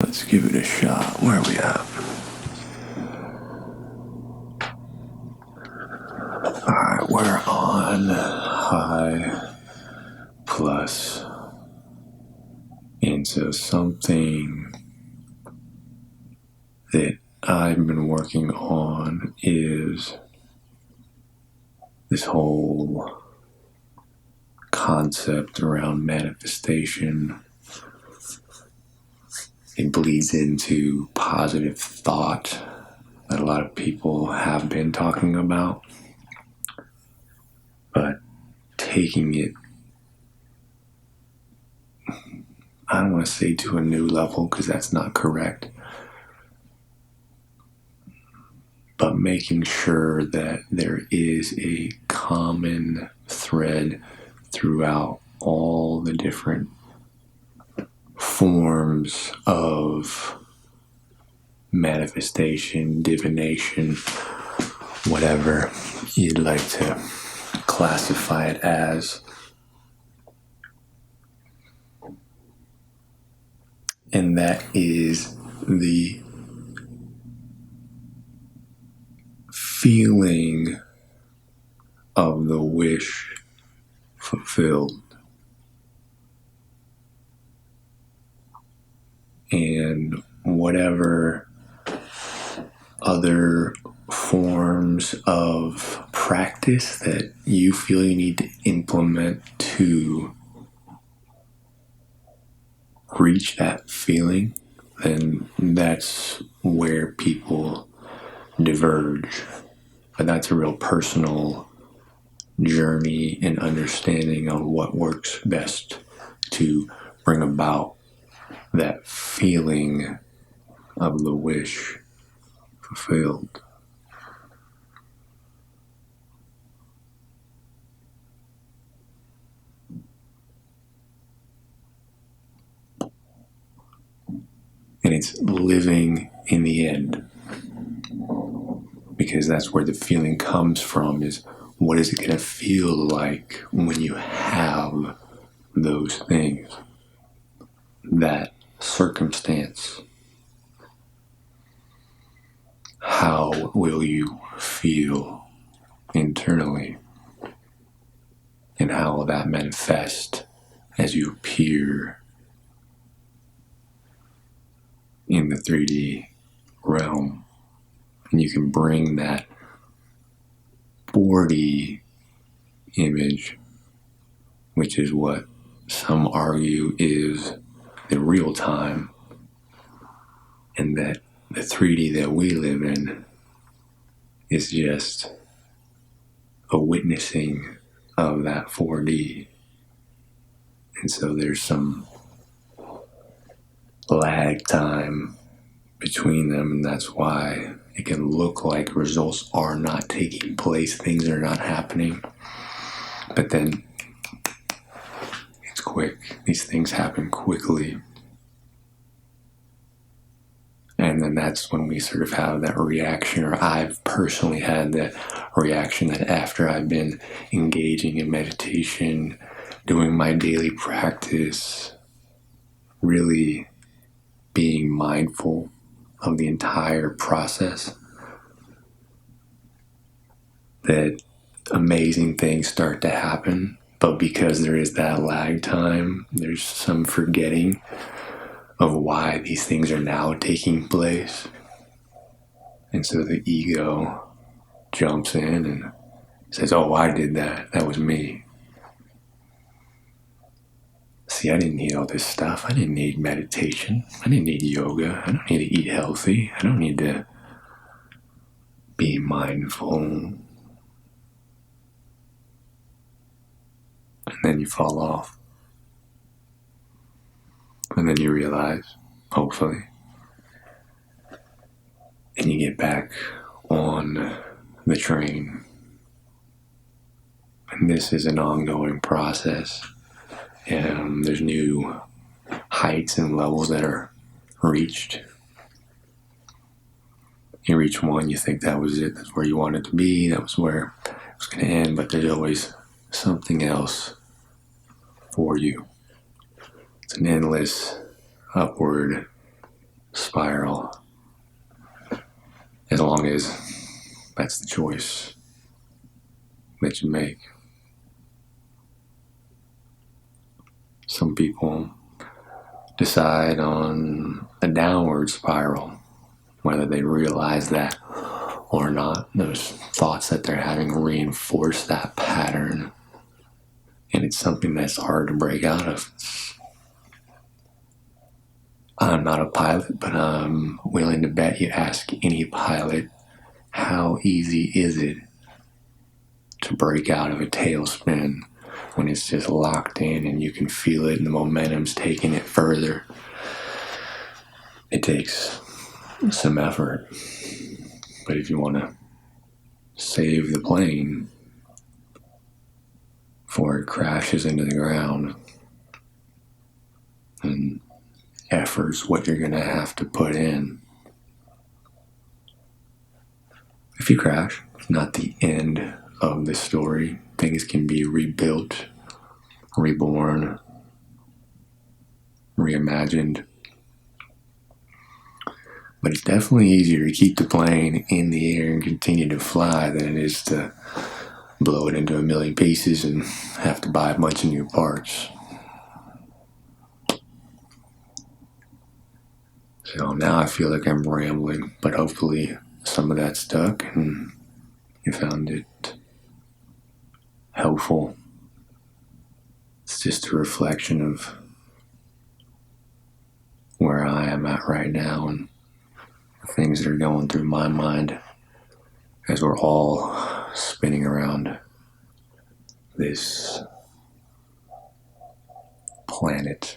Let's give it a shot. Where are we at? Alright, we're on high plus. And so something that I've been working on is this whole concept around manifestation. It bleeds into positive thought that a lot of people have been talking about, but taking it, I don't want to say to a new level because that's not correct, but making sure that there is a common thread throughout all the different forms of manifestation, divination, whatever you'd like to classify it as. And that is the feeling of the wish fulfilled. And whatever other forms of practice that you feel you need to implement to reach that feeling, then that's where people diverge. But that's a real personal journey and understanding of what works best to bring about that feeling of the wish fulfilled. And it's living in the end, because that's where the feeling comes from, is what is it going to feel like when you have those things, that circumstance? How will you feel internally? And how will that manifest as you appear in the 3D realm? And you can bring that 4D image, which is what some argue is the real time, and that the 3D that we live in is just a witnessing of that 4D. And so there's some lag time between them, and that's why it can look like results are not taking place, things are not happening, but then it's quick. These things happen quickly. And then that's when we sort of have that reaction, or I've personally had that reaction, that after I've been engaging in meditation, doing my daily practice, really being mindful of the entire process, that amazing things start to happen. But because there is that lag time, there's some forgetting of why these things are now taking place. And so the ego jumps in and says, oh, I did that. That was me. See, I didn't need all this stuff. I didn't need meditation. I didn't need yoga. I don't need to eat healthy. I don't need to be mindful. And then you fall off. And then you realize, hopefully, and you get back on the train. And this is an ongoing process. And there's new heights and levels that are reached. You reach one, you think that was it, that's where you wanted to be, that was where it was going to end, but there's always something else for you. It's an endless upward spiral, as long as that's the choice that you make. Some people decide on a downward spiral, whether they realize that or not. Those thoughts that they're having reinforce that pattern, and it's something that's hard to break out of. I'm not a pilot, but I'm willing to bet you ask any pilot, how easy is it to break out of a tailspin when it's just locked in and you can feel it and the momentum's taking it further? It takes some effort. But if you want to save the plane before it crashes into the ground, then effort's what you're going to have to put in. If you crash, it's not the end of the story. Things can be rebuilt, reborn, reimagined. But it's definitely easier to keep the plane in the air and continue to fly than it is to blow it into a million pieces and have to buy a bunch of new parts. So now I feel like I'm rambling, but hopefully some of that stuck and you found it helpful. It's just a reflection of where I am at right now and the things that are going through my mind as we're all spinning around this planet.